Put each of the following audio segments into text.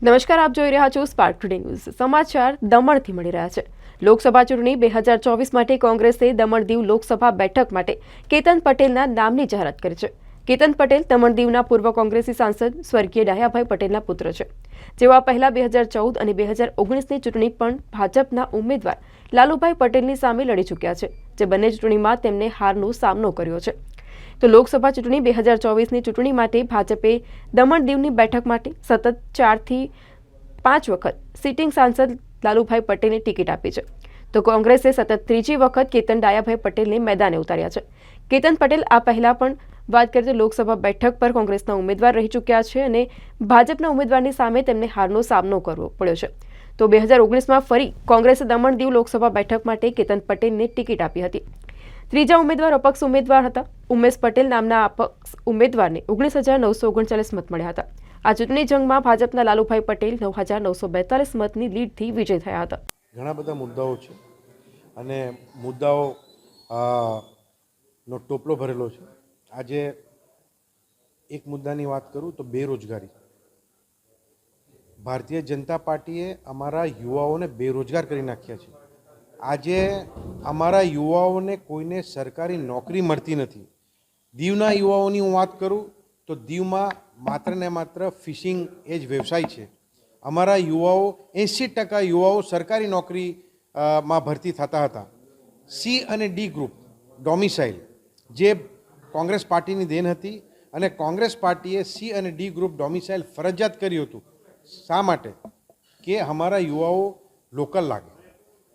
નમસ્કાર, આપ જોઈ રહ્યા છો સ્પાર્ક ટુડે ન્યૂઝ. સમાચાર દમણથી મળી રહ્યા છે. લોકસભા ચૂંટણી 2024 માટે કોંગ્રેસે દમણ દીવ લોકસભા બેઠક માટે કેતન પટેલના નામની જાહેરાત કરી છે. કેતન પટેલ દમણ દીવના પૂર્વ કોંગ્રેસી સાંસદ સ્વર્ગીય ડાયાભાઈ પટેલના પુત્ર છે, જેઓ આ પહેલા 2014 અને 2019ની ચૂંટણી પણ ભાજપના ઉમેદવાર લાલુભાઈ પટેલની સામે લડી ચૂક્યા છે, જે બંને ચૂંટણીમાં તેમને હારનો સામનો કર્યો છે. તો લોકસભા ચૂંટણી 2024ની ચૂંટણી માટે ભાજપે દમણ દીવની બેઠક માટે સતત 4 થી 5 વખત સિટિંગ સાંસદ લાલુભાઈ પટેલને ટિકિટ આપી છે. તો કોંગ્રેસે સતત ત્રીજી વખત કેતન ડાયાભાઈ પટેલને મેદાને ઉતાર્યા છે. કેતન પટેલ આ પહેલા પણ વાત કરીએ તો લોકસભા બેઠક પર કોંગ્રેસના ઉમેદવાર રહી ચૂક્યા છે અને ભાજપના ઉમેદવારની સામે તેમને હારનો સામનો કરવો પડ્યો છે. તો 2019માં ફરી કોંગ્રેસે દમણ દીવ લોકસભા બેઠક માટે કેતન પટેલને ટિકિટ આપી હતી. ત્રીજા ઉમેદવાર અપક્ષ ઉમેદવાર હતા. ઉમેશ પટેલ નામના અપક્ષ ઉમેદવારને 19,939 મત મળ્યા હતા. આ ચૂંટણી જંગમાં ભાજપના લાલુભાઈ પટેલ 9,942 મતની લીડથી વિજય થયા હતા. ઘણા બધા મુદ્દાઓ છે અને મુદ્દાઓ નો ટોપલો ભરેલો છે. આજે એક મુદ્દાની વાત કરું તો બેરોજગારી. ભારતીય જનતા પાર્ટીએ અમારા યુવાઓને બેરોજગાર કરી નાખ્યા છે. આજે અમારા યુવાઓને કોઈને સરકારી નોકરી મળતી નથી. દીવના યુવાઓની હું વાત કરું તો દીવમાં માત્ર ને માત્ર ફિશિંગ એ જ વ્યવસાય છે. અમારા યુવાઓ 80% યુવાઓ સરકારી નોકરીમાં ભરતી થતા હતા. સી અને ડી ગ્રુપ ડોમિસાઇલ જે કોંગ્રેસ પાર્ટીની દેન હતી અને કોંગ્રેસ પાર્ટીએ સી અને ડી ગ્રુપ ડોમિસાઇલ ફરજિયાત કર્યું હતું. શા માટે? કે અમારા યુવાઓ લોકલ લાગે.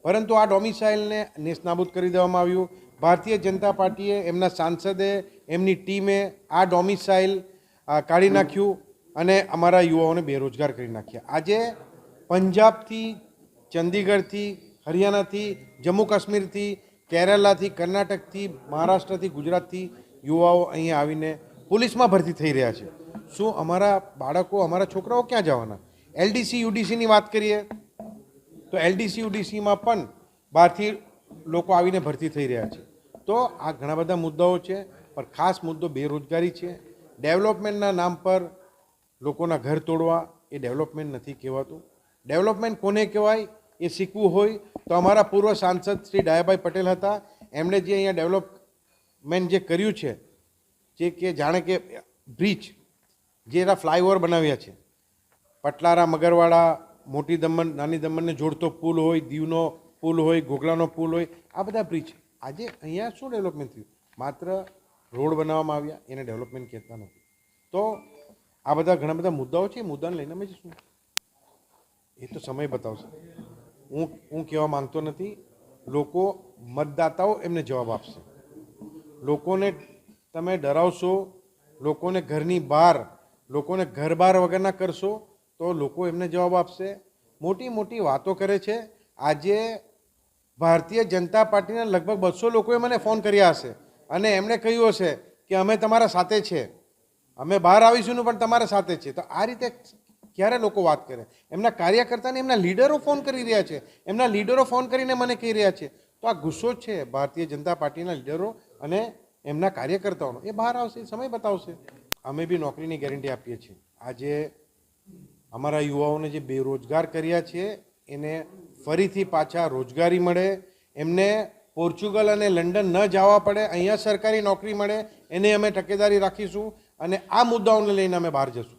પરંતુ આ ડોમિસાઇલને નેસ્તનાબૂદ કરી દેવામાં આવ્યું. ભારતીય જનતા પાર્ટીએ એમના સાંસદે એમની ટીમે આ ડોમિસાઇલ કાઢી નાખ્યું અને અમારા યુવાઓને બેરોજગાર કરી નાખ્યા. આજે પંજાબથી, ચંદીગઢથી, હરિયાણાથી, જમ્મુ કાશ્મીરથી, કેરલાથી, કર્ણાટકથી, મહારાષ્ટ્રથી, ગુજરાતથી યુવાઓ અહીંયા આવીને પોલીસમાં ભરતી થઈ રહ્યા છે. શું અમારા બાળકો, અમારા છોકરાઓ ક્યાં જવાના? એલડીસી યુડીસીની વાત કરીએ તો એલડીસી યુડીસીમાં પણ બહારથી લોકો આવીને ભરતી થઈ રહ્યા છે. તો આ ઘણા બધા મુદ્દાઓ છે, પણ ખાસ મુદ્દો બેરોજગારી છે. ડેવલપમેન્ટના નામ પર લોકોના ઘર તોડવા એ ડેવલપમેન્ટ નથી કહેવાતું. ડેવલપમેન્ટ કોને કહેવાય એ શીખવું હોય તો અમારા પૂર્વ સાંસદ શ્રી ડાયાભાઈ પટેલ હતા. એમણે જે અહીંયા ડેવલપમેન્ટ જે કર્યું છે, જે કે જાણે કે બ્રિજ, જે એના ફ્લાયઓવર બનાવ્યા છે, પટલારા, મગરવાડા, મોટી દમણ, નાની દમણને જોડતો પુલ હોય, દીવનો પુલ હોય, ઘોઘલાનો પુલ હોય, આ બધા બ્રિજ. આજે અહીંયા શું ડેવલપમેન્ટ થયું? માત્ર રોડ બનાવવામાં આવ્યા, એને ડેવલપમેન્ટ કહેતા નથી. તો આ બધા ઘણા બધા મુદ્દાઓ છે. એ મુદ્દાને લઈને અમે જઈશું, એ તો સમય બતાવશે. હું કહેવા માંગતો નથી. લોકો, મતદાતાઓ એમને જવાબ આપશે. લોકોને તમે ડરાવશો, લોકોને ઘરની બહાર, લોકોને ઘર બહાર વગરના કરશો તો લોકો એમને જવાબ આપશે. મોટી મોટી વાતો કરે છે. આજે ભારતીય જનતા પાર્ટીના લગભગ 200 લોકોએ મને ફોન કર્યા હશે અને એમણે કહ્યું હશે કે અમે તમારા સાથે છે, અમે બહાર આવીશું પણ તમારા સાથે છે. તો આ રીતે ક્યારે લોકો વાત કરે? એમના કાર્યકર્તાને એમના લીડરો ફોન કરી રહ્યા છે. એમના લીડરો ફોન કરીને મને કહી રહ્યા છે. તો આ ગુસ્સો છે ભારતીય જનતા પાર્ટીના લીડરો અને એમના કાર્યકર્તાઓનો. એ બહાર આવશે, સમય બતાવશે. અમે બી નોકરીની ગેરંટી આપીએ છીએ. આજે અમારા યુવાઓને જે બેરોજગાર કર્યા છે એને ફરીથી પાછા રોજગારી મળે, એમને પોર્ચુગલ અને લંડન ન જવા પડે, અહીંયા સરકારી નોકરી મળે, એને અમે તકેદારી રાખીશું અને આ મુદ્દાઓને લઈને અમે બહાર જશું.